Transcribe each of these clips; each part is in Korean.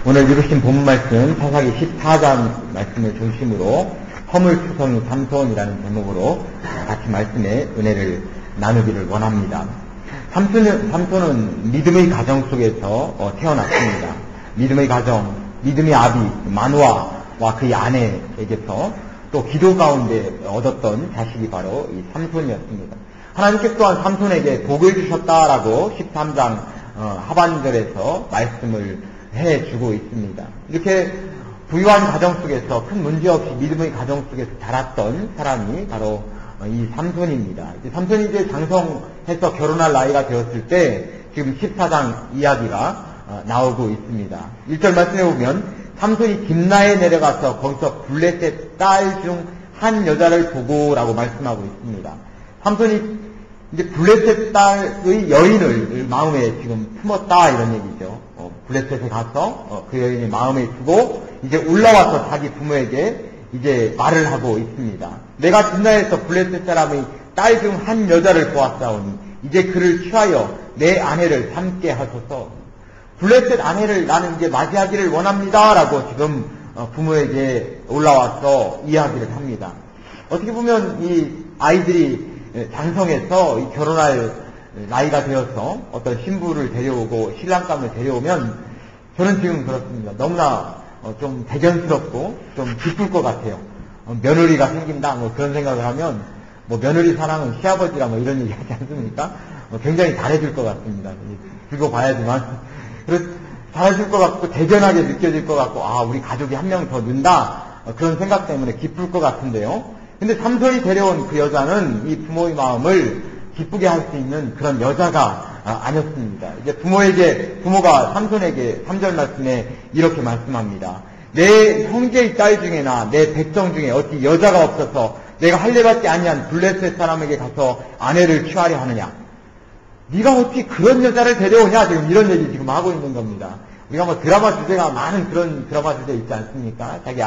오늘 읽으신 본문 말씀 사사기 14장 말씀을 중심으로 허물투성이 삼손이라는 제목으로 같이 말씀의 은혜를 나누기를 원합니다. 삼손은 믿음의 가정 속에서 태어났습니다. 믿음의 가정, 믿음의 아비 마누아와 그의 아내에게서 또 기도 가운데 얻었던 자식이 바로 이 삼손이었습니다. 하나님께서 또한 삼손에게 복을 주셨다라고 13장 하반절에서 말씀을 해주고 있습니다. 이렇게 부유한 가정 속에서 큰 문제 없이 믿음의 가정 속에서 자랐던 사람이 바로 이 삼손입니다. 삼손이 이제 장성해서 결혼할 나이가 되었을 때 지금 14장 이야기가 나오고 있습니다. 1절 말씀해 보면 삼손이 딥나에 내려가서 거기서 블레셋 딸 중 한 여자를 보고라고 말씀하고 있습니다. 삼손이 이제 블레셋 딸의 여인을 마음에 지금 품었다 이런 얘기죠. 블레셋에 가서 그 여인의 마음에 두고 이제 올라와서 자기 부모에게 이제 말을 하고 있습니다. 내가 딥나에서 블레셋 사람의 딸 중 한 여자를 보았사오니 이제 그를 취하여 내 아내를 삼게 하소서. 블레셋 아내를 나는 이제 맞이하기를 원합니다라고 지금 부모에게 올라와서 이야기를 합니다. 어떻게 보면 이 아이들이 장성해서 결혼할 나이가 되어서 어떤 신부를 데려오고 신랑감을 데려오면 저는 지금 그렇습니다. 너무나 좀 대견스럽고 좀 기쁠 것 같아요. 며느리가 생긴다 뭐 그런 생각을 하면 뭐 며느리 사랑은 시아버지라 뭐 이런 얘기 하지 않습니까? 굉장히 잘해줄 것 같습니다. 들고 봐야지만 잘해줄 것 같고 대견하게 느껴질 것 같고 아 우리 가족이 한 명 더 는다 그런 생각 때문에 기쁠 것 같은데요. 근데 삼손이 데려온 그 여자는 이 부모의 마음을 기쁘게 할 수 있는 그런 여자가 아니었습니다. 이제 부모가 삼손에게 3절 말씀에 이렇게 말씀합니다. 내 형제의 딸 중에나 내 백성 중에 어찌 여자가 없어서 내가 할례받지 아니한 블레셋 사람에게 가서 아내를 취하려 하느냐. 네가 어찌 그런 여자를 데려오냐. 지금 이런 얘기 지금 하고 있는 겁니다. 우리가 뭐 드라마 주제가 많은 그런 드라마 주제 있지 않습니까? 자기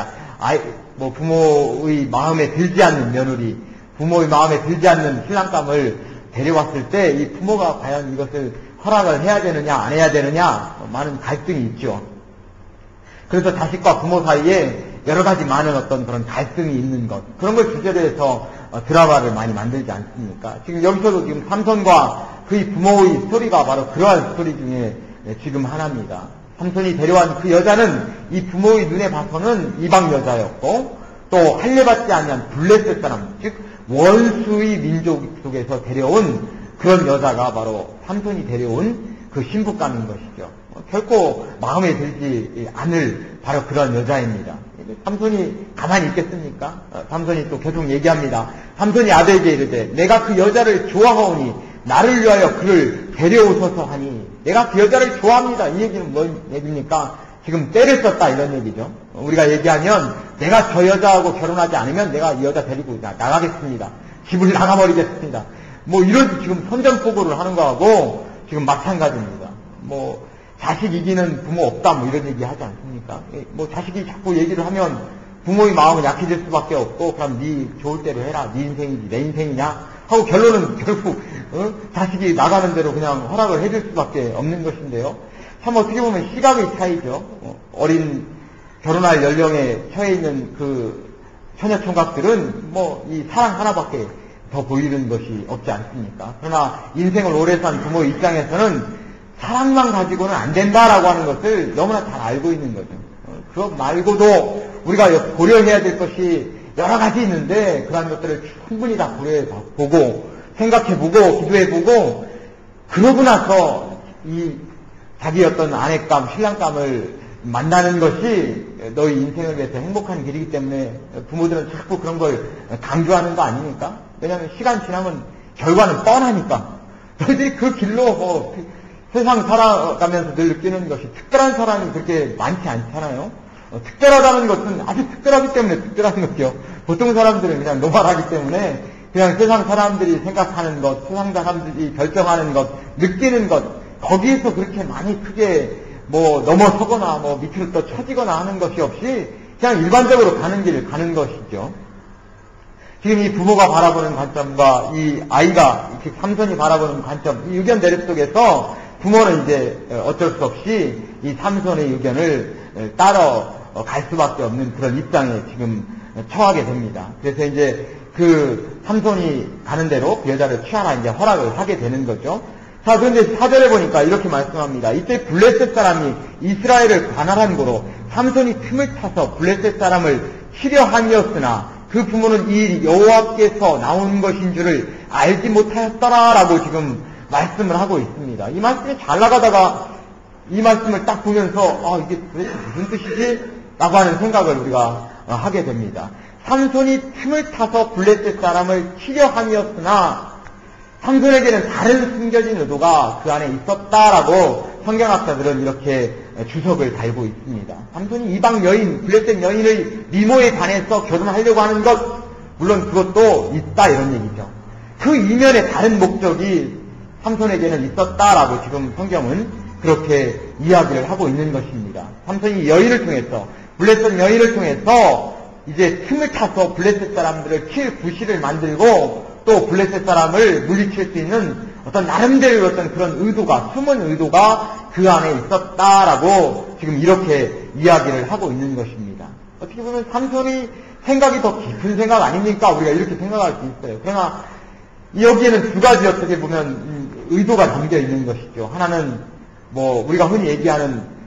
뭐 부모의 마음에 들지 않는 며느리, 부모의 마음에 들지 않는 신랑감을 데려왔을 때 이 부모가 과연 이것을 허락을 해야 되느냐 안 해야 되느냐 많은 갈등이 있죠. 그래서 자식과 부모 사이에 여러 가지 많은 어떤 그런 갈등이 있는 것 그런 걸 주제로 해서 드라마를 많이 만들지 않습니까? 지금 여기서도 지금 삼손과 그의 부모의 스토리가 바로 그러한 스토리 중에 지금 하나입니다. 삼손이 데려온 그 여자는 이 부모의 눈에 봐서는 이방 여자였고 또 할례받지 않는 블레셋 사람 즉 원수의 민족 속에서 데려온 그런 여자가 바로 삼손이 데려온 그 신부감인 것이죠. 결코 마음에 들지 않을 바로 그런 여자입니다. 삼손이 가만히 있겠습니까? 삼손이 또 계속 얘기합니다. 삼손이 아들에게 이르되 내가 그 여자를 좋아하오니 나를 위하여 그를 데려오소서 하니 내가 그 여자를 좋아합니다. 이 얘기는 뭔 얘기입니까? 지금 때를 썼다 이런 얘기죠. 우리가 얘기하면 내가 저 여자하고 결혼하지 않으면 내가 이 여자 데리고 나가겠습니다. 집을 나가버리겠습니다. 뭐 이런 지금 선전포고를 하는 거하고 지금 마찬가지입니다. 뭐 자식 이기는 부모 없다 뭐 이런 얘기 하지 않습니까? 뭐 자식이 자꾸 얘기를 하면 부모의 마음은 약해질 수밖에 없고 그럼 네 좋을 대로 해라. 네 인생이지 내 인생이냐? 하고 결론은 결국 자식이 나가는 대로 그냥 허락을 해줄 수밖에 없는 것인데요. 참 어떻게 보면 시각의 차이죠. 어린 결혼할 연령에 처해 있는 그 처녀 총각들은 뭐 이 사랑 하나밖에 더 보이는 것이 없지 않습니까? 그러나 인생을 오래 산 부모의 입장에서는 사랑만 가지고는 안 된다라고 하는 것을 너무나 잘 알고 있는 거죠. 그것 말고도 우리가 고려해야 될 것이 여러 가지 있는데 그런 것들을 충분히 다 고려해보고 생각해보고 기도해보고 그러고 나서 이 자기 어떤 아내감, 신랑감을 만나는 것이 너희 인생을 위해서 행복한 길이기 때문에 부모들은 자꾸 그런 걸 강조하는 거 아닙니까? 왜냐하면 시간 지나면 결과는 뻔하니까. 너희들이 그 길로 세상 살아가면서 늘 느끼는 것이 특별한 사람이 그렇게 많지 않잖아요. 특별하다는 것은 아주 특별하기 때문에 특별한 거죠. 보통 사람들은 그냥 노말하기 때문에 그냥 세상 사람들이 생각하는 것, 세상 사람들이 결정하는 것, 느끼는 것 거기에서 그렇게 많이 크게 뭐 넘어서거나 뭐 밑으로 또 처지거나 하는 것이 없이 그냥 일반적으로 가는 길을 가는 것이죠. 지금 이 부모가 바라보는 관점과 이 아이가 이렇게 삼손이 바라보는 관점, 이 의견 대립 속에서 부모는 이제 어쩔 수 없이 이 삼손의 의견을 따라 갈 수밖에 없는 그런 입장에 지금 처하게 됩니다. 그래서 이제 그 삼손이 가는 대로 그 여자를 취하라 이제 허락을 하게 되는 거죠. 자, 그런데 4절에 보니까 이렇게 말씀합니다. 이때 블레셋 사람이 이스라엘을 관할한 고로 삼손이 틈을 타서 블레셋 사람을 치려 함이었으나 그 부모는 이 여호와께서 나온 것인 줄을 알지 못하였더라라고 지금 말씀을 하고 있습니다. 이 말씀이 잘 나가다가 이 말씀을 딱 보면서 이게 도대체 무슨 뜻이지? 라고 하는 생각을 우리가 하게 됩니다. 삼손이 틈을 타서 블레셋 사람을 치려 함이었으나 삼손에게는 다른 숨겨진 의도가 그 안에 있었다라고 성경학자들은 이렇게 주석을 달고 있습니다. 삼손이 이방 여인, 블레셋 여인의 미모에 반해서 결혼하려고 하는 것, 물론 그것도 있다 이런 얘기죠. 그 이면에 다른 목적이 삼손에게는 있었다라고 지금 성경은 그렇게 이야기를 하고 있는 것입니다. 삼손이 여인을 통해서, 블레셋 여인을 통해서 이제 틈을 타서 블레셋 사람들을 칠 구실을 만들고 또 블레셋 사람을 물리칠 수 있는 어떤 나름대로 어떤 그런 의도가, 숨은 의도가 그 안에 있었다라고 지금 이렇게 이야기를 하고 있는 것입니다. 어떻게 보면 삼손이 생각이 더 깊은 생각 아닙니까? 우리가 이렇게 생각할 수 있어요. 그러나 여기에는 두 가지 어떻게 보면 의도가 담겨 있는 것이죠. 하나는 뭐 우리가 흔히 얘기하는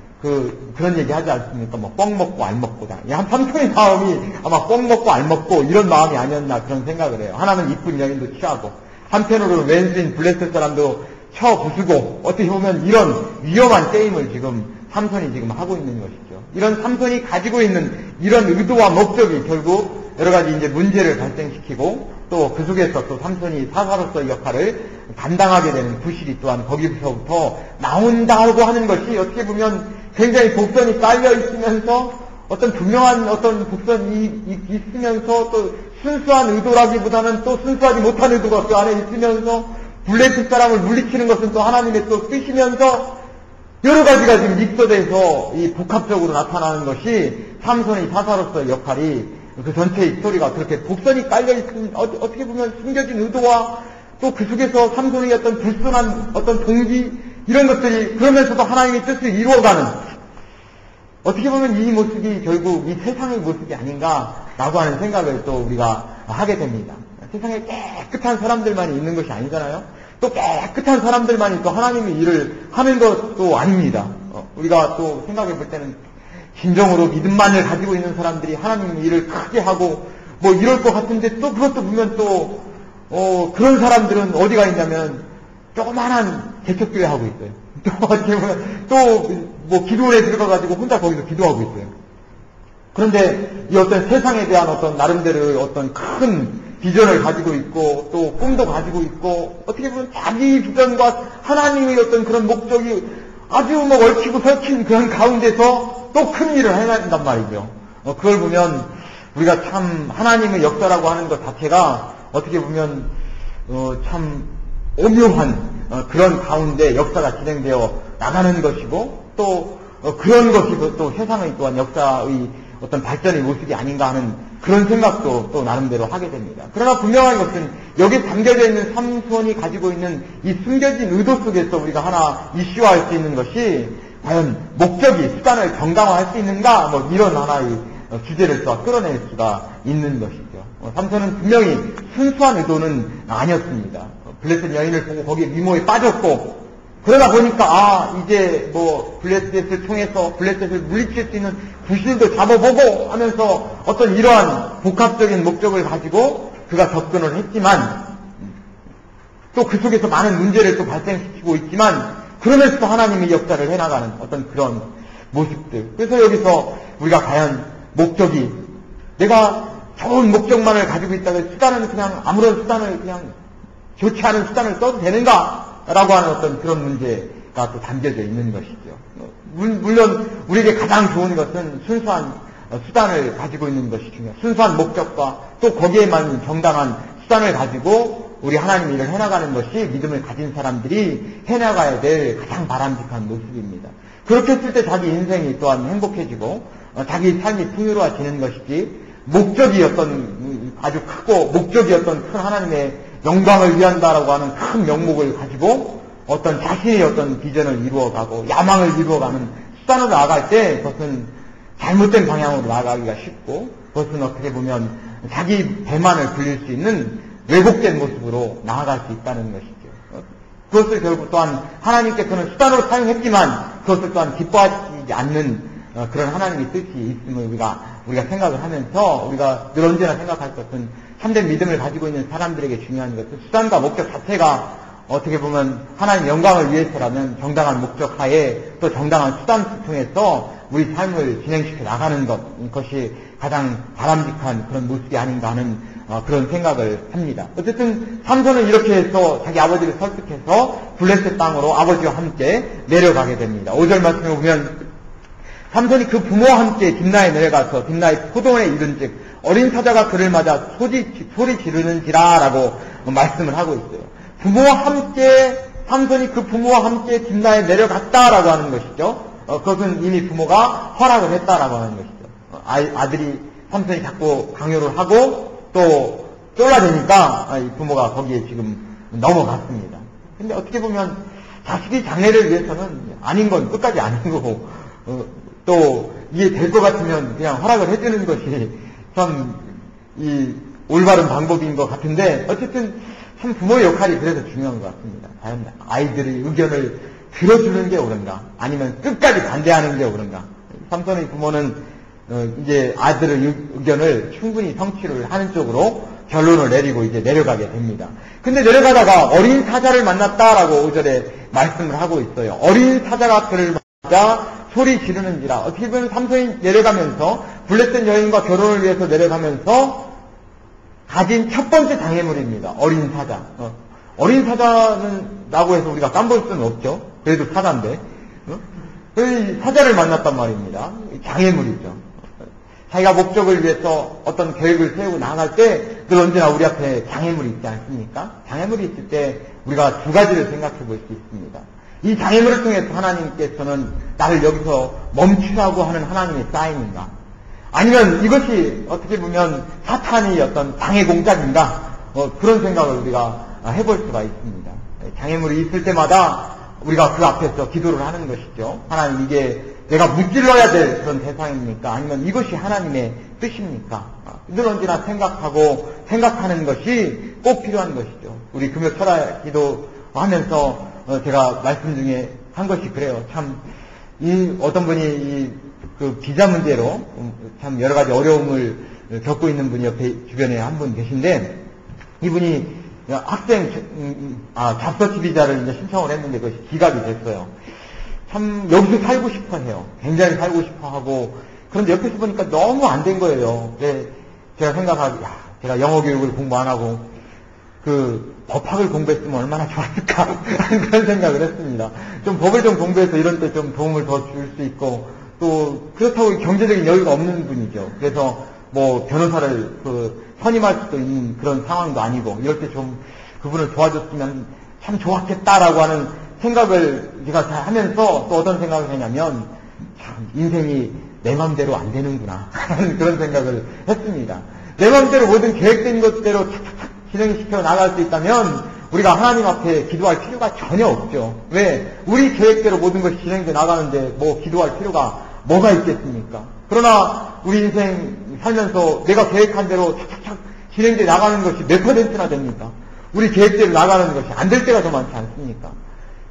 그런 얘기 하지 않습니까? 뭐 뻥 먹고 알 먹고다. 삼손의 마음이 아마 뻥 먹고 알 먹고 이런 마음이 아니었나 그런 생각을 해요. 하나는 이쁜 여인도 취하고 한편으로는 왼수인 블레셋 사람도 쳐 부수고 어떻게 보면 이런 위험한 게임을 지금 삼손이 지금 하고 있는 것이죠. 이런 삼손이 가지고 있는 이런 의도와 목적이 결국 여러 가지 이제 문제를 발생시키고 또 그 속에서 또 삼손이 사사로서의 역할을 감당하게 되는 부실이 또한 거기서부터 나온다고 하는 것이 어떻게 보면 굉장히 복선이 깔려 있으면서 어떤 분명한 어떤 복선이 있으면서 또 순수한 의도라기보다는 또 순수하지 못한 의도가 그 안에 있으면서 블레셋 사람을 물리치는 것은 또 하나님의 또 뜻이면서 여러 가지가 지금 믹서돼서 이 복합적으로 나타나는 것이 삼손의 사사로서의 역할이 그 전체의 스토리가 그렇게 복선이 깔려있는 어떻게 보면 숨겨진 의도와 또 그 속에서 삼손의 어떤 불순한 어떤 동기 이런 것들이 그러면서도 하나님의 뜻을 이루어가는 어떻게 보면 이 모습이 결국 이 세상의 모습이 아닌가라고 하는 생각을 또 우리가 하게 됩니다. 세상에 깨끗한 사람들만이 있는 것이 아니잖아요. 또 깨끗한 사람들만이 또 하나님의 일을 하는 것도 아닙니다. 우리가 또 생각해 볼 때는 진정으로 믿음만을 가지고 있는 사람들이 하나님의 일을 크게 하고 뭐 이럴 것 같은데 또 그것도 보면 또 그런 사람들은 어디가 있냐면 조그만한 개척교회 하고 있어요. 또 어떻게 보면 또 뭐 기도원에 들어가가지고 혼자 거기서 기도하고 있어요. 그런데 이 어떤 세상에 대한 어떤 나름대로 어떤 큰 비전을 가지고 있고 또 꿈도 가지고 있고 어떻게 보면 자기 비전과 하나님의 어떤 그런 목적이 아주 뭐 얽히고 설킨 그런 가운데서 또 큰 일을 해낸단 말이죠. 그걸 보면 우리가 참 하나님의 역사라고 하는 것 자체가 어떻게 보면 참 오묘한 그런 가운데 역사가 진행되어 나가는 것이고 또 그런 것이 또 세상의 또한 역사의 어떤 발전의 모습이 아닌가 하는 그런 생각도 또 나름대로 하게 됩니다. 그러나 분명한 것은 여기에 담겨져 있는 삼손이 가지고 있는 이 숨겨진 의도 속에서 우리가 하나 이슈화할 수 있는 것이 과연 목적이 수단을 정당화할 수 있는가 뭐 이런 하나의 주제를 또 끌어낼 수가 있는 것이죠. 삼손은 분명히 순수한 의도는 아니었습니다. 블레셋 여인을 보고 거기에 미모에 빠졌고 그러다 보니까 이제 뭐 블레셋을 통해서 블레셋을 물리칠 수 있는 구실도 잡아보고 하면서 어떤 이러한 복합적인 목적을 가지고 그가 접근을 했지만 또 그 속에서 많은 문제를 또 발생시키고 있지만 그러면서도 하나님의 역사를 해나가는 어떤 그런 모습들. 그래서 여기서 우리가 과연 목적이 내가 좋은 목적만을 가지고 있다가 수단은 그냥 아무런 수단을 그냥 좋지 않은 수단을 써도 되는가라고 하는 어떤 그런 문제가 또 담겨져 있는 것이죠. 물론 우리에게 가장 좋은 것은 순수한 수단을 가지고 있는 것이 중요해요. 순수한 목적과 또 거기에만 정당한 수단을 가지고 우리 하나님 일을 해나가는 것이 믿음을 가진 사람들이 해나가야 될 가장 바람직한 모습입니다. 그렇게 했을 때 자기 인생이 또한 행복해지고 자기 삶이 풍요로워지는 것이지 목적이 어떤 아주 크고 목적이 어떤 큰 하나님의 영광을 위한다라고 하는 큰 명목을 가지고 어떤 자신의 어떤 비전을 이루어가고 야망을 이루어가는 수단으로 나아갈 때 그것은 잘못된 방향으로 나가기가 쉽고, 그것은 어떻게 보면 자기 배만을 굴릴 수 있는 왜곡된 모습으로 나아갈 수 있다는 것이죠. 그것을 결국 또한 하나님께서는 수단으로 사용했지만 그것을 또한 기뻐하시지 않는 그런 하나님의 뜻이 있음을 우리가 생각을 하면서, 우리가 늘 언제나 생각할 것은 참된 믿음을 가지고 있는 사람들에게 중요한 것은 수단과 목적 자체가 어떻게 보면 하나님 영광을 위해서라면 정당한 목적 하에 또 정당한 수단을 통해서 우리 삶을 진행시켜 나가는 것이 가장 바람직한 그런 모습이 아닌가 하는 그런 생각을 합니다. 어쨌든 삼손은 이렇게 해서 자기 아버지를 설득해서 블레셋 땅으로 아버지와 함께 내려가게 됩니다. 5절 말씀에 보면 삼손이 그 부모와 함께 딥나에 내려가서 딥나의 포도원에 이른즉 어린 사자가 그를 맞아 소리 지르는지라 라고 말씀을 하고 있어요. 부모와 함께, 삼손이 그 부모와 함께 딥나에 내려갔다라고 하는 것이죠. 그것은 이미 부모가 허락을 했다라고 하는 것이죠. 아들이 삼손이 자꾸 강요를 하고 또 쫄라대니까 이 부모가 거기에 지금 넘어갔습니다. 근데 어떻게 보면 자식이 장애를 위해서는 아닌 건 끝까지 아닌 거고, 또 이게 될 것 같으면 그냥 허락을 해주는 것이 참 이 올바른 방법인 것 같은데, 어쨌든 참 부모의 역할이 그래서 중요한 것 같습니다. 과연 아이들의 의견을 들어주는 게 옳은가, 아니면 끝까지 반대하는 게 옳은가. 삼손의 부모는 이제 아들의 의견을 충분히 성취를 하는 쪽으로 결론을 내리고 이제 내려가게 됩니다. 근데 내려가다가 어린 사자를 만났다라고 5절에 말씀을 하고 있어요. 어린 사자가 그를 맞아 소리 지르는지라. 어떻게 보면 삼손이 내려가면서 블레셋 여인과 결혼을 위해서 내려가면서 가진 첫 번째 장애물입니다. 어린 사자. 어린 사자는 라고 해서 우리가 깜볼 수는 없죠. 그래도 사자인데. 사자를 만났단 말입니다. 장애물이죠. 자기가 목적을 위해서 어떤 계획을 세우고 나아갈 때 늘 언제나 우리 앞에 장애물이 있지 않습니까? 장애물이 있을 때 우리가 두 가지를 생각해 볼 수 있습니다. 이 장애물을 통해서 하나님께서는 나를 여기서 멈추라고 하는 하나님의 사인인가? 아니면 이것이 어떻게 보면 사탄이 어떤 장애 공작인가? 그런 생각을 우리가 해볼 수가 있습니다. 장애물이 있을 때마다 우리가 그 앞에서 기도를 하는 것이죠. 하나님, 이게 내가 무찔러야 될 그런 대상입니까? 아니면 이것이 하나님의 뜻입니까? 늘 언제나 생각하는 것이 꼭 필요한 것이죠. 우리 금요 철야 기도하면서 제가 말씀 중에 한 것이 그래요. 참, 어떤 분이 그 비자 문제로 참 여러 가지 어려움을 겪고 있는 분이 옆에 주변에 한 분 계신데, 이분이 학생 잡서치 비자를 이제 신청을 했는데 그것이 기각이 됐어요. 참 여기서 살고 싶어 해요. 굉장히 살고 싶어 하고, 그런데 옆에서 보니까 너무 안 된 거예요. 제가 생각하기, 제가 영어 교육을 공부 안 하고 그 법학을 공부했으면 얼마나 좋았을까 하는 그런 생각을 했습니다. 좀 법을 좀 공부해서 이런 때 좀 도움을 더 줄 수 있고, 또 그렇다고 경제적인 여유가 없는 분이죠. 그래서 뭐 변호사를 선임할 수도 있는 그런 상황도 아니고, 이럴 때 좀 그분을 도와줬으면 참 좋았겠다라고 하는 생각을 제가 잘 하면서, 또 어떤 생각을 했냐면, 참 인생이 내 맘대로 안 되는구나 하는 그런 생각을 했습니다. 내 맘대로 모든 계획된 것대로 착착착 진행시켜 나갈 수 있다면 우리가 하나님 앞에 기도할 필요가 전혀 없죠. 왜? 우리 계획대로 모든 것이 진행돼 나가는데 뭐 기도할 필요가 뭐가 있겠습니까? 그러나 우리 인생 살면서 내가 계획한 대로 착착착 진행돼 나가는 것이 몇 %나 됩니까? 우리 계획대로 나가는 것이 안 될 때가 더 많지 않습니까?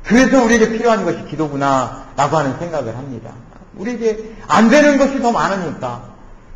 그래서 우리에게 필요한 것이 기도구나 라고 하는 생각을 합니다. 우리에게 안 되는 것이 더 많으니까,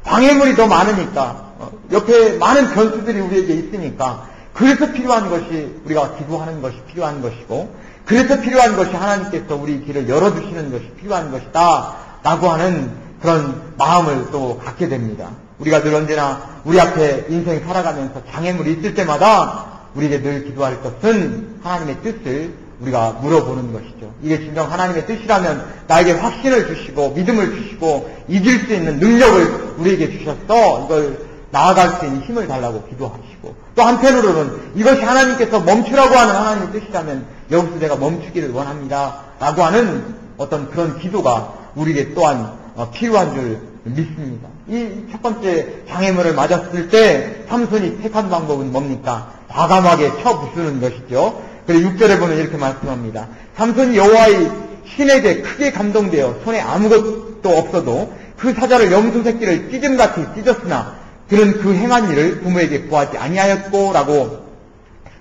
방해물이 더 많으니까, 옆에 많은 변수들이 우리에게 있으니까, 그래서 필요한 것이 우리가 기도하는 것이 필요한 것이고, 그래서 필요한 것이 하나님께서 우리 길을 열어주시는 것이 필요한 것이다 라고 하는 그런 마음을 또 갖게 됩니다. 우리가 늘 언제나 우리 앞에 인생 살아가면서 장애물이 있을 때마다 우리에게 늘 기도할 것은 하나님의 뜻을 우리가 물어보는 것이죠. 이게 진정 하나님의 뜻이라면 나에게 확신을 주시고 믿음을 주시고 이길 수 있는 능력을 우리에게 주셔서 이걸 나아갈 수 있는 힘을 달라고 기도하시고, 또 한편으로는 이것이 하나님께서 멈추라고 하는 하나님의 뜻이라면 여기서 내가 멈추기를 원합니다 라고 하는 어떤 그런 기도가 우리에게 또한 필요한 줄 믿습니다. 이 첫 번째 장애물을 맞았을 때 삼손이 택한 방법은 뭡니까? 과감하게 쳐부수는 것이죠. 그리고 6절에 보면 이렇게 말씀합니다. 삼손이 여호와의 신에게 크게 감동되어 손에 아무것도 없어도 그 그 사자를 염소 새끼를 찢음같이 찢었으나 그는 그 행한 일을 부모에게 구하지 아니하였고라고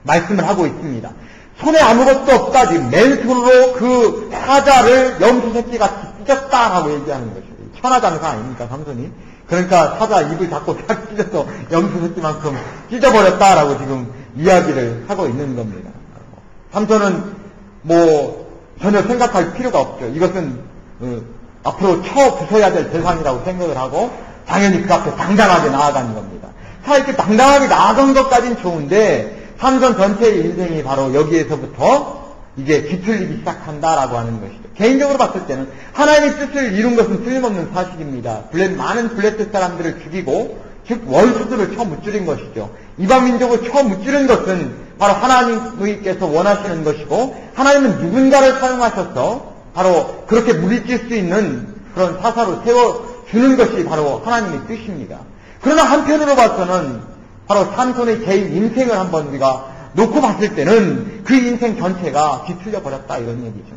말씀을 하고 있습니다. 손에 아무것도 없다 지금 맨손으로 그 사자를 염소 새끼같이 찢었다라고 얘기하는 것이죠. 천하장사 아닙니까 삼손이? 그러니까 사자 입을 잡고 딱 찢어서 염소 새끼만큼 찢어버렸다라고 지금 이야기를 하고 있는 겁니다. 삼손은 뭐 전혀 생각할 필요가 없죠. 이것은 앞으로 쳐부숴야 될 대상이라고 생각을 하고 당연히 그 앞에 당당하게 나아가는 겁니다. 자, 이렇게 당당하게 나아간 것까지는 좋은데 삼손 전체의 인생이 바로 여기에서부터 이제 뒤틀리기 시작한다라고 하는 것이죠. 개인적으로 봤을 때는 하나님의 뜻을 이룬 것은 틀림없는 사실입니다. 많은 블레셋 사람들을 죽이고 즉 원수들을 쳐무찌른 것이죠. 이방 민족을 쳐무찌른 것은 바로 하나님께서 원하시는 것이고 하나님은 누군가를 사용하셔서 바로 그렇게 물리칠 수 있는 그런 사사로 세워주는 것이 바로 하나님의 뜻입니다. 그러나 한편으로 봐서는 바로 삼손의 개인 인생을 한번 우리가 놓고 봤을 때는 그 인생 전체가 뒤틀려 버렸다 이런 얘기죠.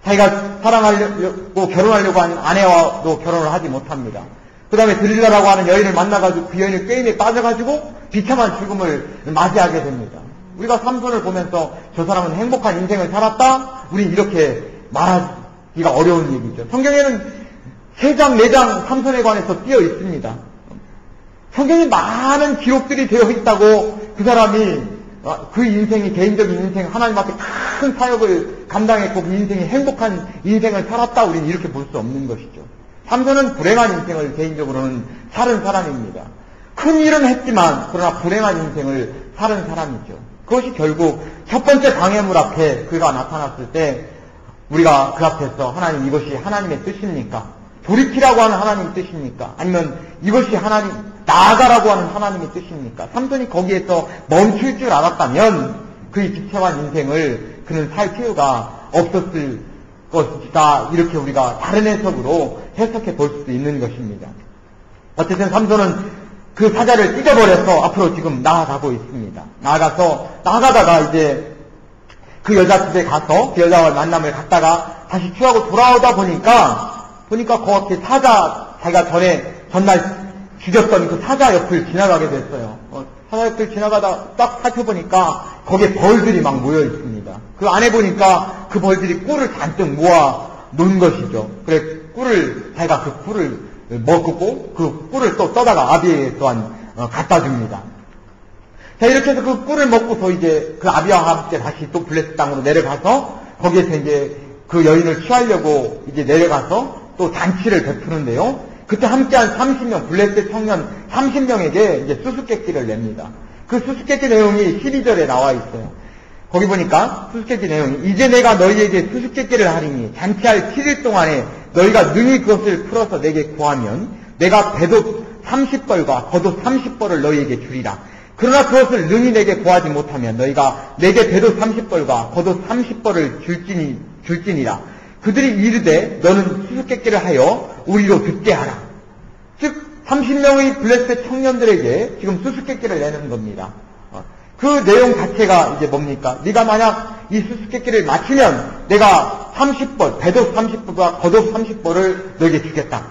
자기가 사랑하려고 결혼하려고 하는 아내와도 결혼을 하지 못합니다. 그 다음에 드릴라라고 하는 여인을 만나가지고 그 여인의 게임에 빠져가지고 비참한 죽음을 맞이하게 됩니다. 우리가 삼손을 보면서 저 사람은 행복한 인생을 살았다? 우린 이렇게 말하기가 어려운 얘기죠. 성경에는 3장, 4장 삼손에 관해서 띄어 있습니다. 성경에 많은 기록들이 되어 있다고 그 사람이 그 인생이 개인적인 인생 하나님 앞에 큰 사역을 감당했고 그 인생이 행복한 인생을 살았다 우리는 이렇게 볼 수 없는 것이죠. 삼손은 불행한 인생을 개인적으로는 살은 사람입니다. 큰 일은 했지만 그러나 불행한 인생을 살은 사람이죠. 그것이 결국 첫 번째 방해물 앞에 그가 나타났을 때 우리가 그 앞에서 하나님 이것이 하나님의 뜻입니까? 돌이키라고 하는 하나님의 뜻입니까? 아니면 이것이 하나님 나아가라고 하는 하나님의 뜻입니까? 삼손이 거기에서 멈출 줄 알았다면 그의 비참한 인생을 그는 살 필요가 없었을 것이다. 이렇게 우리가 다른 해석으로 해석해 볼 수도 있는 것입니다. 어쨌든 삼손은 그 사자를 찢어버려서 앞으로 지금 나아가고 있습니다. 나아가다가 이제 그 여자 집에 가서 그 여자와 만남을 갖다가 다시 취하고 돌아오다 보니까 거기 자기가 전날 죽였던 그 사자 옆을 지나가게 됐어요. 사자 옆을 지나가다 딱 살펴보니까 거기에 벌들이 막 모여 있습니다. 그 안에 보니까 그 벌들이 꿀을 잔뜩 모아 놓은 것이죠. 그래 자기가 그 꿀을 먹고 그 꿀을 또 떠다가 아비에게 또한 갖다 줍니다. 자, 이렇게 해서 그 꿀을 먹고서 이제 그 아비와 함께 다시 또 블레셋 땅으로 내려가서 거기에서 이제 그 여인을 취하려고 이제 내려가서 또 잔치를 베푸는데요. 그때 함께한 30명, 블레셋 청년 30명에게 이제 수수께끼를 냅니다. 그 수수께끼 내용이 12절에 나와 있어요. 거기 보니까 수수께끼 내용이 이제 내가 너희에게 수수께끼를 하리니 잔치할 7일 동안에 너희가 능히 그것을 풀어서 내게 구하면 내가 배옷 30벌과 겉옷 30벌을 너희에게 주리라. 그러나 그것을 능히 내게 구하지 못하면 너희가 내게 배옷 30벌과 겉옷 30벌을 줄지니라. 그들이 이르되 너는 수수께끼를 하여 우리로 듣게 하라. 즉 30명의 블레셋 청년들에게 지금 수수께끼를 내는 겁니다. 그 내용 자체가 이제 뭡니까? 네가 만약 이 수수께끼를 맞추면 내가 30벌, 배옷 30벌과 겉옷 30벌을 너에게 주겠다.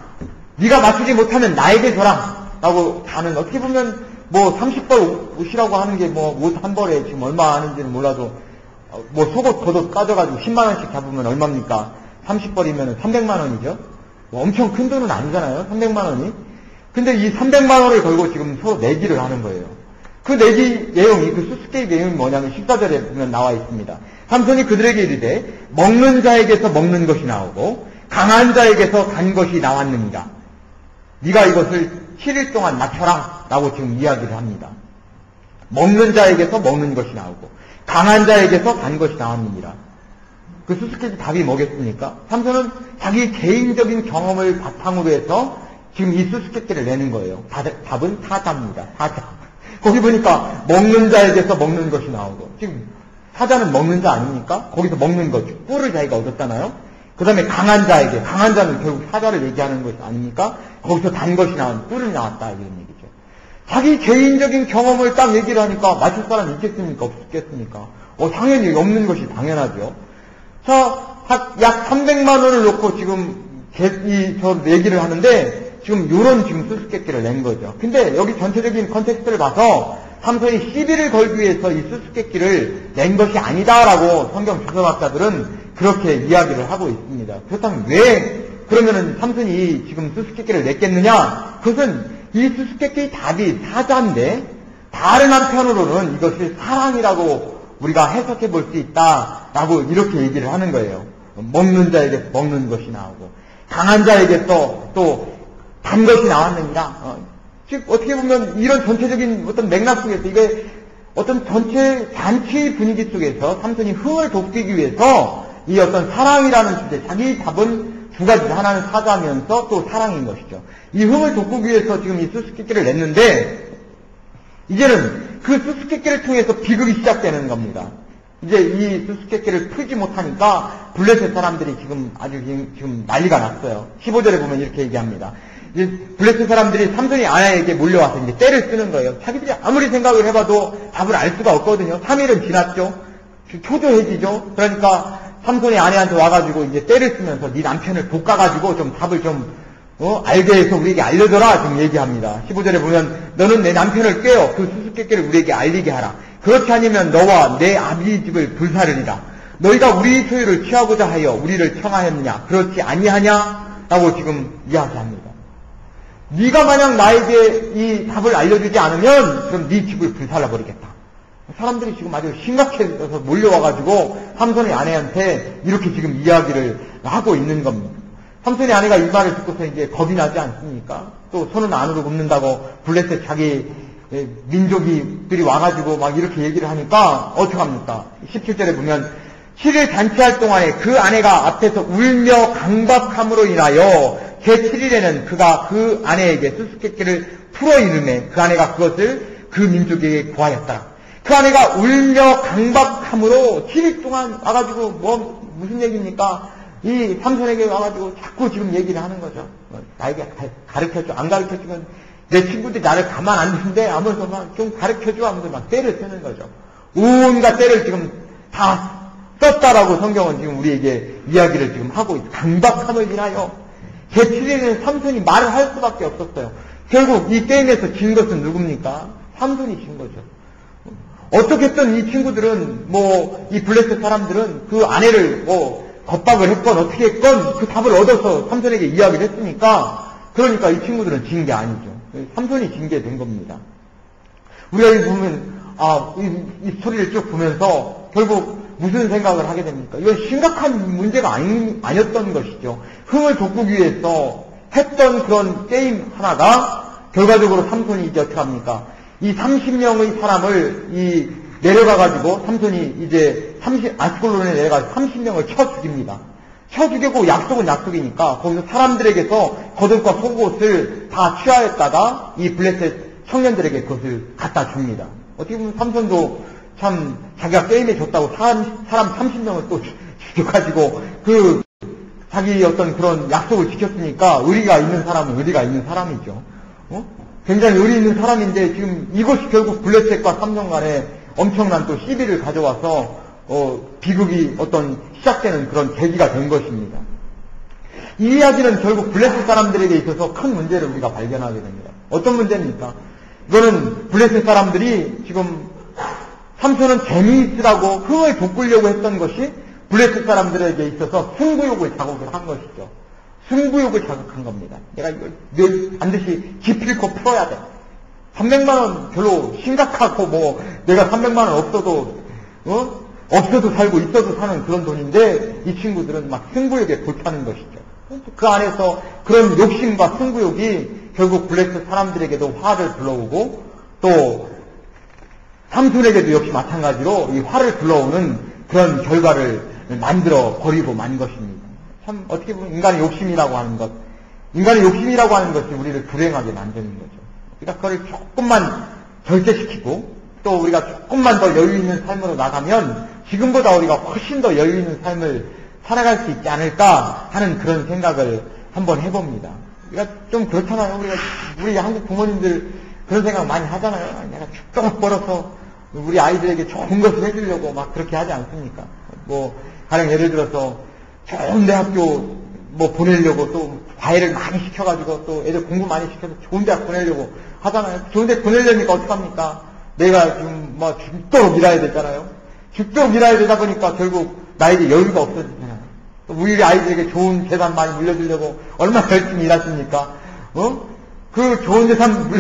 네가 맞추지 못하면 나에게 줘라. 라고 하는, 어떻게 보면 뭐 30벌 옷이라고 하는 게 뭐 옷 한 벌에 지금 얼마 하는지는 몰라도 뭐 속옷 겉옷 까져가지고 10만원씩 잡으면 얼마입니까? 30벌이면 300만원이죠? 뭐 엄청 큰 돈은 아니잖아요? 300만원이. 근데 이 300만원을 걸고 지금 서로 내기를 하는 거예요. 그 내기 내용이, 그 수수께끼 내용이 뭐냐면 14절에 보면 나와 있습니다. 삼손이 그들에게 이르되 먹는 자에게서 먹는 것이 나오고 강한 자에게서 간 것이 나왔느니라. 네가 이것을 7일 동안 맞춰라. 라고 지금 이야기를 합니다. 먹는 자에게서 먹는 것이 나오고 강한 자에게서 간 것이 나왔느니라. 그 수수께끼 답이 뭐겠습니까? 삼손은 자기 개인적인 경험을 바탕으로 해서 지금 이 수수께끼를 내는 거예요. 답은 사자입니다. 사자. 거기 보니까 먹는 자에게서 먹는 것이 나오고, 지금 사자는 먹는 자 아닙니까? 거기서 먹는 것, 꿀을 자기가 얻었잖아요. 그 다음에 강한 자에게, 강한 자는 결국 사자를 얘기하는 것 아닙니까? 거기서 단 것이 나온, 꿀을 나왔다 이런 얘기죠. 자기 개인적인 경험을 딱 얘기를 하니까 맞출 사람이 있겠습니까? 없겠습니까? 당연히 없는 것이 당연하죠. 자, 약 300만 원을 놓고 지금 저 얘기를 하는데 지금 요런 지금 수수께끼를 낸 거죠. 근데 여기 전체적인 컨텍스트를 봐서 삼손이 시비를 걸기 위해서 이 수수께끼를 낸 것이 아니다라고 성경 주석학자들은 그렇게 이야기를 하고 있습니다. 그렇다면 왜 그러면은 삼손이 지금 수수께끼를 냈겠느냐? 그것은 이 수수께끼의 답이 사자인데 다른 한편으로는 이것을 사랑이라고 우리가 해석해 볼 수 있다라고 이렇게 얘기를 하는 거예요. 먹는 자에게서 먹는 것이 나오고 강한 자에게서 또 단 것이 나왔느니라. 즉 어떻게 보면 이런 전체적인 어떤 맥락 속에서 이게 어떤 전체 잔치 분위기 속에서 삼손이 흥을 돋구기 위해서 이 어떤 사랑이라는 주제, 자기 답은 두 가지, 하나는 사자면서 또 사랑인 것이죠. 이 흥을 돋구기 위해서 지금 이 수수께끼를 냈는데 이제는 그 수수께끼를 통해서 비극이 시작되는 겁니다. 이제 이 수수께끼를 풀지 못하니까 블레셋 사람들이 지금 아주 지금 난리가 났어요. 15절에 보면 이렇게 얘기합니다. 이제 블레셋 사람들이 삼손이 아내에게 몰려와서 이제 떼를 쓰는 거예요. 자기들이 아무리 생각을 해봐도 답을 알 수가 없거든요. 3일은 지났죠. 초조해지죠. 그러니까 삼손이 아내한테 와가지고 이제 떼를 쓰면서 네 남편을 볶아가지고 좀 답을 좀 알게 해서 우리에게 알려줘라 지금 얘기합니다. 15절에 보면 너는 내 남편을 꿰어 그 수수께끼를 우리에게 알리게 하라. 그렇지 않으면 너와 내 아비 집을 불사르리라. 너희가 우리 소유를 취하고자 하여 우리를 청하였느냐? 그렇지 아니하냐? 라고 지금 이야기합니다. 네가 만약 나에게 이 답을 알려주지 않으면 그럼 네 집을 불살라버리겠다. 사람들이 지금 아주 심각해져서 몰려와가지고 삼손의 아내한테 이렇게 지금 이야기를 하고 있는 겁니다. 삼손의 아내가 이 말을 듣고서 이제 겁이 나지 않습니까? 또 손은 안으로 굽는다고 블레셋 자기 민족이들이 와가지고 막 이렇게 얘기를 하니까 어떡합니까? 17절에 보면 7일 잔치할 동안에 그 아내가 앞에서 울며 강박함으로 인하여 제7일에는 그가 그 아내에게 수수께끼를 풀어 이르매 그 아내가 그것을 그 민족에게 구하였더라. 그 아내가 울며 강박함으로 7일 동안 와가지고 무슨 얘기입니까? 이 삼손에게 와가지고 자꾸 지금 얘기를 하는 거죠. 나에게 가르쳐줘. 안 가르쳐주면 내 친구들이 나를 가만 안 두는데 하면서 막 좀 가르쳐줘 하면서 막 떼를 쓰는 거죠. 온갖 떼를 지금 다 썼다라고 성경은 지금 우리에게 이야기를 지금 하고 있어요. 강박함을 인하여 제7일에는 삼손이 말을 할 수밖에 없었어요. 결국 이 게임에서 진 것은 누굽니까? 삼손이 진 거죠. 어떻게든 이 친구들은 이 블레셋 사람들은 그 아내를 겁박을 했건 어떻게 했건 그 답을 얻어서 삼손에게 이야기를 했으니까 그러니까 이 친구들은 진 게 아니죠. 삼손이 진 게 된 겁니다. 우리가 여기 보면 이 스토리를 쭉 보면서 결국 무슨 생각을 하게 됩니까? 이건 심각한 문제가 아니었던 것이죠. 흥을 돋구기 위해서 했던 그런 게임 하나가 결과적으로 삼손이 이제 어떻게 합니까? 이 30명의 사람을 내려가가지고 삼손이 이제 아스콜론에 내려가서 30명을 쳐 죽입니다. 쳐 죽이고 약속은 약속이니까 거기서 사람들에게서 겉옷과 속옷을 다 취하였다가 이 블레셋 청년들에게 그것을 갖다 줍니다. 어떻게 보면 삼손도 참 자기가 게임에 졌다고 사람 30명을 또 죽여가지고 자기 어떤 그런 약속을 지켰으니까 의리가 있는 사람은 의리가 있는 사람이죠. 굉장히 의리 있는 사람인데 지금 이것이 결국 블레셋과 삼손 간에 엄청난 또 시비를 가져와서 비극이 시작되는 그런 계기가 된 것입니다. 이 이야기는 결국 블레셋 사람들에게 있어서 큰 문제를 우리가 발견하게 됩니다. 어떤 문제입니까? 이거는 블레셋 사람들이 지금 삼손은 재미있으라고 흥을 돋구려고 했던 것이 블레셋 사람들에게 있어서 승부욕을 자극을 한 것이죠. 승부욕을 자극한 겁니다. 내가 이걸 반드시 기필코 풀어야 돼. 300만 원 별로 심각하고 내가 300만 원 없어도 살고 있어도 사는 그런 돈인데 이 친구들은 막 승부욕에 불타는 것이죠. 그 안에서 그런 욕심과 승부욕이 결국 블레셋 사람들에게도 화를 불러오고 또 삼손에게도 역시 마찬가지로 이 화를 불러오는 그런 결과를 만들어 버리고 만 것입니다. 참 어떻게 보면 인간의 욕심이라고 하는 것이 우리를 불행하게 만드는 거죠. 우리가 그걸 조금만 절제시키고 또 우리가 조금만 더 여유 있는 삶으로 나가면 지금보다 우리가 훨씬 더 여유 있는 삶을 살아갈 수 있지 않을까 하는 그런 생각을 한번 해봅니다. 우리가 좀 그렇잖아요. 우리 한국 부모님들 그런 생각 많이 하잖아요. 내가 조금 벌어서 우리 아이들에게 좋은 것을 해주려고 막 그렇게 하지 않습니까? 가령 예를 들어서 좋은 대학교 뭐 보내려고 또 과외를 많이 시켜가지고 또 애들 공부 많이 시켜서 좋은 대학 보내려고 하잖아요. 좋은 데 보내려니까 어떡합니까? 내가 지금 뭐 죽도록 일해야 되잖아요. 죽도록 일해야 되다 보니까 결국 나에게 여유가 없어지잖아요. 또 우리 아이들에게 좋은 재산 많이 물려주려고 얼마나 열심히 일하십니까? 그 좋은 재산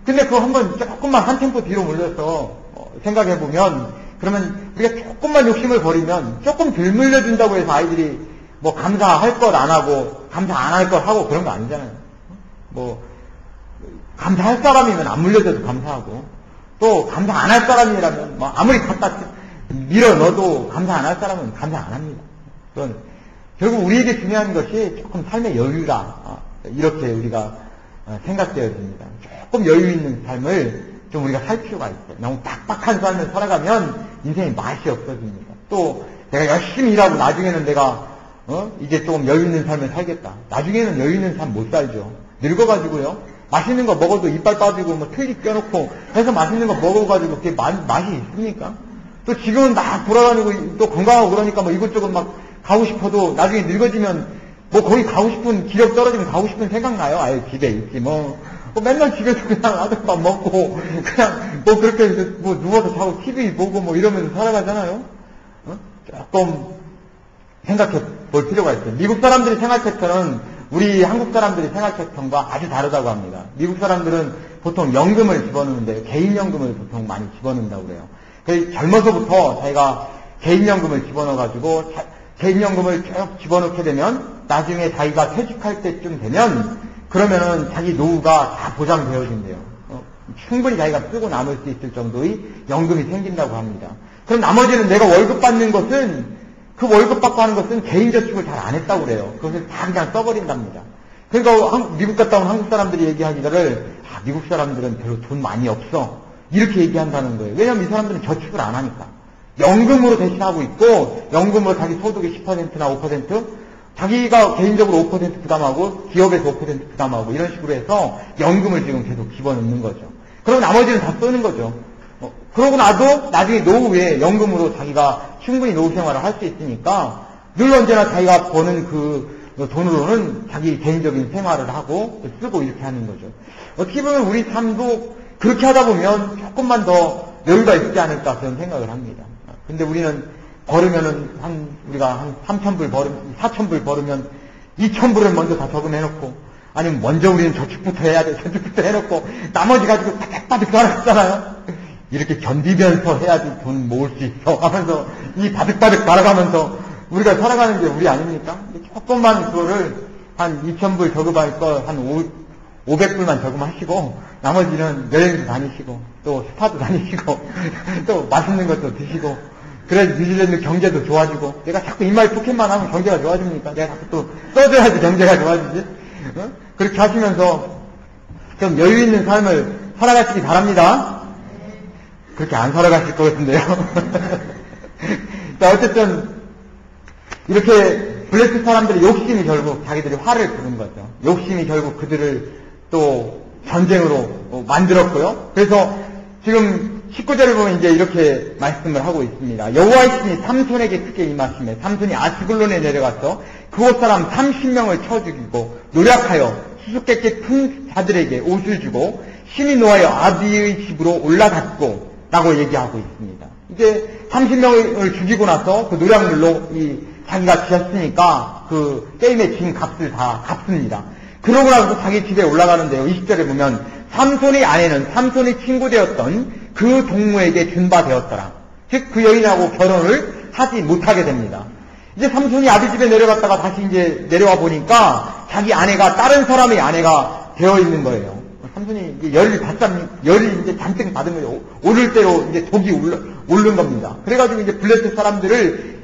근데 그거 한번 조금만 한 템포 뒤로 물려서 생각해보면, 그러면 우리가 조금만 욕심을 버리면 조금 덜 물려준다고 해서 아이들이 뭐 감사할 것 안 하고 감사 안 할 것 하고 그런 거 아니잖아요. 뭐 감사할 사람이면 안 물려줘도 감사하고, 또 감사 안 할 사람이라면 뭐 아무리 갖다 밀어 넣어도 감사 안 할 사람은 감사 안 합니다. 그건 결국 우리에게 중요한 것이 조금 삶의 여유가 이렇게 우리가 생각되어집니다. 조금 여유 있는 삶을 좀 우리가 살 필요가 있어요. 너무 빡빡한 삶을 살아가면 인생의 맛이 없어집니다. 또 내가 열심히 일하고 나중에는 내가 이제 조금 여유 있는 삶을 살겠다. 나중에는 여유 있는 삶 못 살죠. 늙어가지고요. 맛있는 거 먹어도 이빨 빠지고 뭐 트윗 껴놓고 해서 맛있는 거 먹어가지고 그게 맛이 있습니까? 또 지금은 막 돌아다니고 또 건강하고 그러니까 뭐 이것저것 막 가고 싶어도 나중에 늙어지면 뭐 거기 가고 싶은 기력 떨어지면 가고 싶은 생각 나요. 아예 집에 있지 뭐 맨날 집에서 그냥 아들밥 먹고 그냥 뭐 그렇게 뭐 누워서 자고 TV 보고 뭐 이러면서 살아가잖아요. 조금 생각해 볼 필요가 있어요. 미국 사람들이 생활 패턴은 우리 한국 사람들이 생활 패턴과 아주 다르다고 합니다. 미국 사람들은 보통 연금을 집어넣는데 개인연금을 보통 많이 집어넣는다고 그래요. 그래서 젊어서부터 자기가 개인연금을 집어넣어가지고 개인연금을 쭉 집어넣게 되면 나중에 자기가 퇴직할 때쯤 되면 그러면은 자기 노후가 다 보장되어진대요. 충분히 자기가 쓰고 남을 수 있을 정도의 연금이 생긴다고 합니다. 그럼 나머지는 내가 월급 받는 것은 그 월급 받고 하는 것은 개인 저축을 잘 안 했다고 그래요. 그것을 다 그냥 써버린답니다. 그러니까 미국 갔다 온 한국 사람들이 얘기하기를 미국 사람들은 별로 돈 많이 없어 이렇게 얘기한다는 거예요. 왜냐하면 이 사람들은 저축을 안 하니까. 연금으로 대신하고 있고 연금으로 자기 소득의 10%나 5% 자기가 개인적으로 5% 부담하고 기업에서 5% 부담하고 이런 식으로 해서 연금을 지금 계속 집어넣는 거죠. 그리고 나머지는 다 쓰는 거죠. 그러고 나도 나중에 노후에 연금으로 자기가 충분히 노후 생활을 할 수 있으니까 늘 언제나 자기가 버는 그 돈으로는 자기 개인적인 생활을 하고 쓰고 이렇게 하는 거죠. 어떻게 보면 우리 삶도 그렇게 하다 보면 조금만 더 여유가 있지 않을까 그런 생각을 합니다. 근데 우리는 벌으면은 우리가 한 3,000불 4,000불 벌으면 2,000불을 먼저 다 저금해놓고 아니면 먼저 우리는 저축부터 해야 돼. 저축부터 해놓고 나머지 가지고 바득바득 말아가잖아요. 이렇게 견디면서 해야지 돈 모을 수 있어 하면서 이 바득바득 말아가면서 우리가 살아가는 게 우리 아닙니까? 조금만 그거를 한 2,000불 저금할 거 한 500불만 저금하시고 나머지는 여행도 다니시고 또 스파도 다니시고 또 맛있는 것도 드시고 그래야 뉴질랜드 경제도 좋아지고 내가 자꾸 입마에 포켓만 하면 경제가 좋아집니까? 내가 자꾸 또 써줘야지 경제가 좋아지지. 그렇게 하시면서 좀 여유 있는 삶을 살아가시기 바랍니다. 그렇게 안 살아가실 것 같은데요. 자, 어쨌든 이렇게 블레스 사람들의 욕심이 결국 자기들이 화를 부른 거죠. 욕심이 결국 그들을 또 전쟁으로 만들었고요. 그래서 지금 19절을 보면 이제 이렇게 말씀을 하고 있습니다. 여호와의 신이 삼손에게 크게 임하시매 삼손이 아스글론에 내려가서 그곳 사람 30명을 쳐 죽이고 노력하여 수수께끼 큰 자들에게 옷을 주고 신이 노하여 아비의 집으로 올라갔고 라고 얘기하고 있습니다. 이제 30명을 죽이고 나서 그 노략물로 자기가 지었으니까 그 게임에 진 값을 다 갚습니다. 그러고 나서 자기 집에 올라가는데요. 20절에 보면 삼손의 아내는 삼손의 친구 되었던 그 동무에게 준바되었더라. 즉 그 여인하고 결혼을 하지 못하게 됩니다. 이제 삼손이 아비 집에 내려갔다가 다시 이제 내려와 보니까 자기 아내가 다른 사람의 아내가 되어 있는 거예요. 삼손이 이제 열이 이제 잔뜩 받은 거예요. 오를 대로 이제 독이 오른 겁니다. 그래가지고 이제 블레셋 사람들을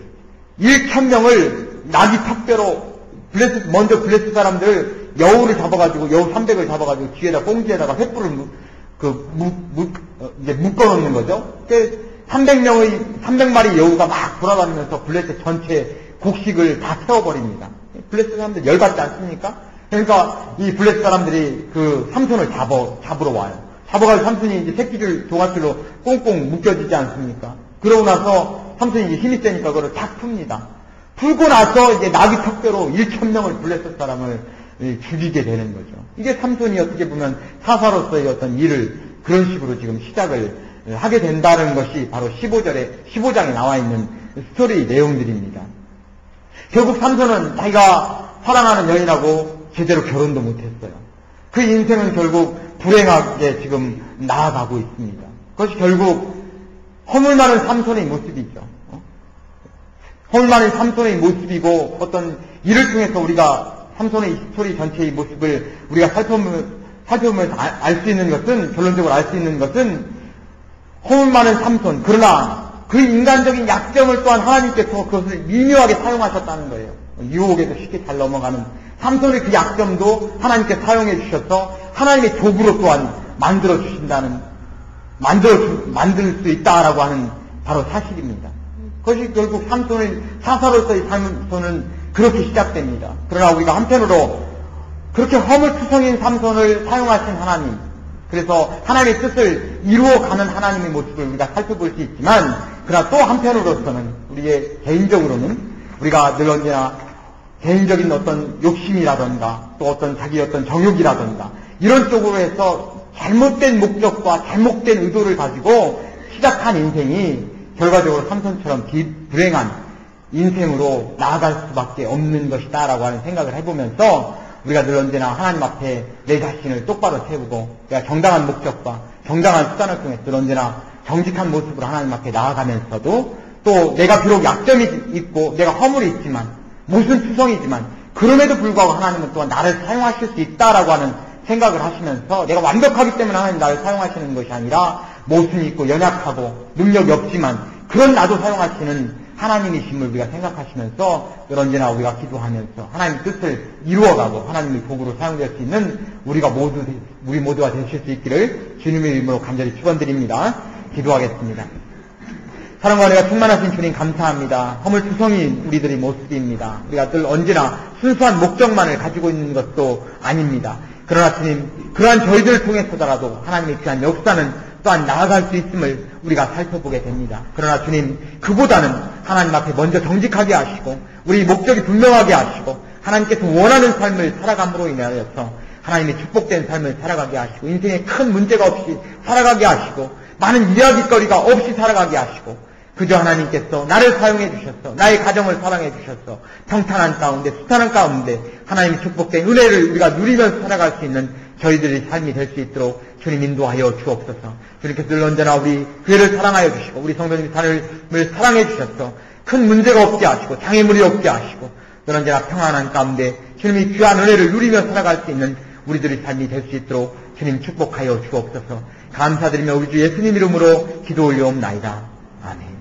1,000명을 나귀 턱대로 먼저 블레셋 사람들 여우를 잡아가지고 여우 300을 잡아가지고 뒤에다 꽁지에다가 횃불을 이제 묶어놓는 거죠. 300마리 여우가 막 돌아다니면서 블레셋 전체 곡식을 다 태워버립니다. 블레셋 사람들 열받지 않습니까? 그러니까 이 블레셋 사람들이 그 삼손을 잡으러 와요. 잡아가지고 삼손이 이제 새끼줄 조각줄로 꽁꽁 묶여지지 않습니까? 그러고 나서 삼손이 이제 힘이 세니까 그걸 탁 풉니다. 풀고 나서 이제 나귀 턱뼈로 1,000명을 블레셋 사람을 죽이게 되는 거죠. 이게 삼손이 어떻게 보면 사사로서의 어떤 일을 그런 식으로 지금 시작을 하게 된다는 것이 바로 15장에 나와 있는 스토리 내용들입니다. 결국 삼손은 자기가 사랑하는 여인하고 제대로 결혼도 못했어요. 그 인생은 결국 불행하게 지금 나아가고 있습니다. 그것이 결국 허물 많은 삼손의 모습이죠. 허물 많은 삼손의 모습이고 어떤 이를 통해서 우리가 삼손의 스토리 전체의 모습을 우리가 살펴보면서 알 수 있는 것은, 결론적으로 알 수 있는 것은 허물 많은 삼손, 그러나 그 인간적인 약점을 또한 하나님께서 그것을 미묘하게 사용하셨다는 거예요. 유혹에도 쉽게 잘 넘어가는 삼손의 그 약점도 하나님께 사용해 주셔서 하나님의 도구로 또한 만들 수 있다라고 하는 바로 사실입니다. 그것이 결국 삼손의 사사로서의 삼손은 그렇게 시작됩니다. 그러나 우리가 한편으로 그렇게 허물투성인 삼손을 사용하신 하나님, 그래서 하나님의 뜻을 이루어가는 하나님의 모습을 우리가 살펴볼 수 있지만, 그러나 또 한편으로서는 우리의 개인적으로는 우리가 늘 언제나 개인적인 어떤 욕심이라던가 또 어떤 자기 어떤 정욕이라던가 이런 쪽으로 해서 잘못된 목적과 잘못된 의도를 가지고 시작한 인생이 결과적으로 삼손처럼 불행한 인생으로 나아갈 수밖에 없는 것이다 라고 하는 생각을 해보면서 우리가 늘 언제나 하나님 앞에 내 자신을 똑바로 세우고 내가 정당한 목적과 정당한 수단을 통해 늘 언제나 정직한 모습으로 하나님 앞에 나아가면서도 또 내가 비록 약점이 있고 내가 허물이 있지만 무슨 투성이지만 그럼에도 불구하고 하나님은 또한 나를 사용하실 수 있다라고 하는 생각을 하시면서 내가 완벽하기 때문에 하나님 나를 사용하시는 것이 아니라 모순이 있고 연약하고 능력이 없지만 그런 나도 사용하시는 하나님이심을 우리가 생각하시면서 언제나 우리가 기도하면서 하나님의 뜻을 이루어가고 하나님의 도구로 사용될 수 있는 우리 모두가 되실 수 있기를 주님의 이름으로 간절히 축원드립니다. 기도하겠습니다. 사랑과 은혜가 충만하신 주님 감사합니다. 허물투성인 우리들의 모습입니다. 우리가 늘 언제나 순수한 목적만을 가지고 있는 것도 아닙니다. 그러나 주님, 그러한 저희들을 통해서더라도 하나님의 귀한 역사는 또한 나아갈 수 있음을 우리가 살펴보게 됩니다. 그러나 주님, 그보다는 하나님 앞에 먼저 정직하게 하시고 우리 목적이 분명하게 하시고 하나님께서 원하는 삶을 살아감으로 인하여서 하나님의 축복된 삶을 살아가게 하시고 인생에 큰 문제가 없이 살아가게 하시고 많은 이야기거리가 없이 살아가게 하시고 그저 하나님께서 나를 사용해 주셨어. 나의 가정을 사랑해 주셨어. 평탄한 가운데, 수탄한 가운데 하나님의 축복된 은혜를 우리가 누리면서 살아갈 수 있는 저희들의 삶이 될 수 있도록 주님 인도하여 주옵소서. 주님께서 늘 언제나 우리 교회를 사랑하여 주시고 우리 성도님 삶을 사랑해 주셨어. 큰 문제가 없게 하시고 장애물이 없게 하시고 늘 언제나 평안한 가운데 주님의 귀한 은혜를 누리며 살아갈 수 있는 우리들의 삶이 될 수 있도록 주님 축복하여 주옵소서. 감사드리며 우리 주 예수님 이름으로 기도 올려옵나이다. 아멘.